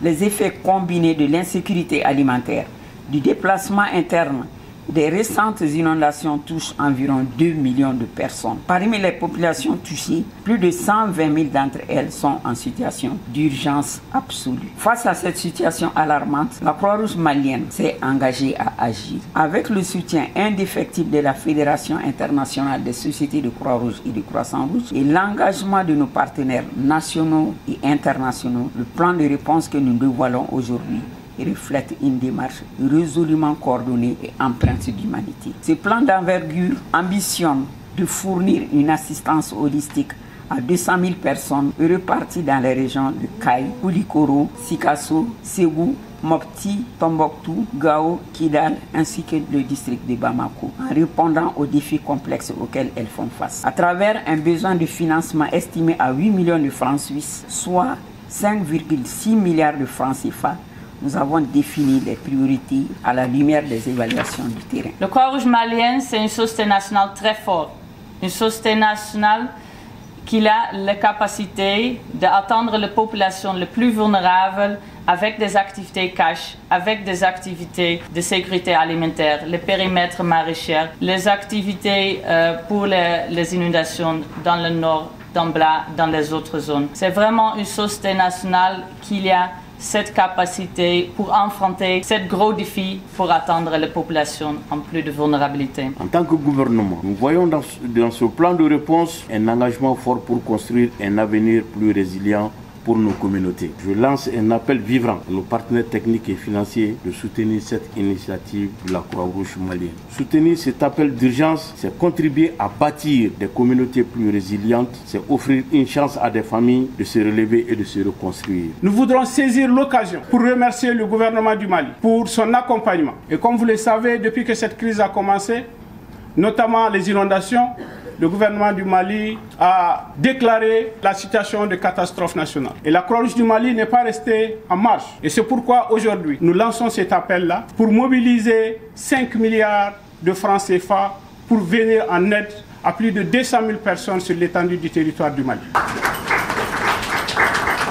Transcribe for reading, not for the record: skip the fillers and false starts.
Les effets combinés de l'insécurité alimentaire, du déplacement interne, des récentes inondations touchent environ 2 millions de personnes. Parmi les populations touchées, plus de 120 000 d'entre elles sont en situation d'urgence absolue. Face à cette situation alarmante, la Croix-Rouge malienne s'est engagée à agir. Avec le soutien indéfectible de la Fédération internationale des sociétés de Croix-Rouge et de Croissant-Rouge et l'engagement de nos partenaires nationaux et internationaux, le plan de réponse que nous dévoilons aujourd'hui reflète une démarche résolument coordonnée et empreinte d'humanité. Ce plan d'envergure ambitionne de fournir une assistance holistique à 200 000 personnes reparties dans les régions de Kayes, Koulikoro, Sikasso, Ségou, Mopti, Tombouctou, Gao, Kidal, ainsi que le district de Bamako, en répondant aux défis complexes auxquels elles font face. À travers un besoin de financement estimé à 8 millions de francs suisses, soit 5,6 milliards de francs CFA, nous avons défini les priorités à la lumière des évaluations du terrain. Le Croix-Rouge malienne, c'est une société nationale très forte. Une société nationale qui a la capacité d'atteindre les populations les plus vulnérables avec des activités cash, avec des activités de sécurité alimentaire, les périmètres maraîchers, les activités pour les inondations dans le nord, dans les autres zones. C'est vraiment une société nationale qui a cette capacité pour affronter ce gros défi pour atteindre les populations en plus de vulnérabilité. En tant que gouvernement, nous voyons dans ce plan de réponse un engagement fort pour construire un avenir plus résilient pour nos communautés. Je lance un appel vibrant à nos partenaires techniques et financiers de soutenir cette initiative de la Croix-Rouge malienne. Soutenir cet appel d'urgence, c'est contribuer à bâtir des communautés plus résilientes, c'est offrir une chance à des familles de se relever et de se reconstruire. Nous voudrons saisir l'occasion pour remercier le gouvernement du Mali pour son accompagnement. Et comme vous le savez, depuis que cette crise a commencé, notamment les inondations, le gouvernement du Mali a déclaré la situation de catastrophe nationale. Et la Croix-Rouge du Mali n'est pas restée en marche. Et c'est pourquoi aujourd'hui, nous lançons cet appel-là pour mobiliser 5 milliards de francs CFA pour venir en aide à plus de 200 000 personnes sur l'étendue du territoire du Mali.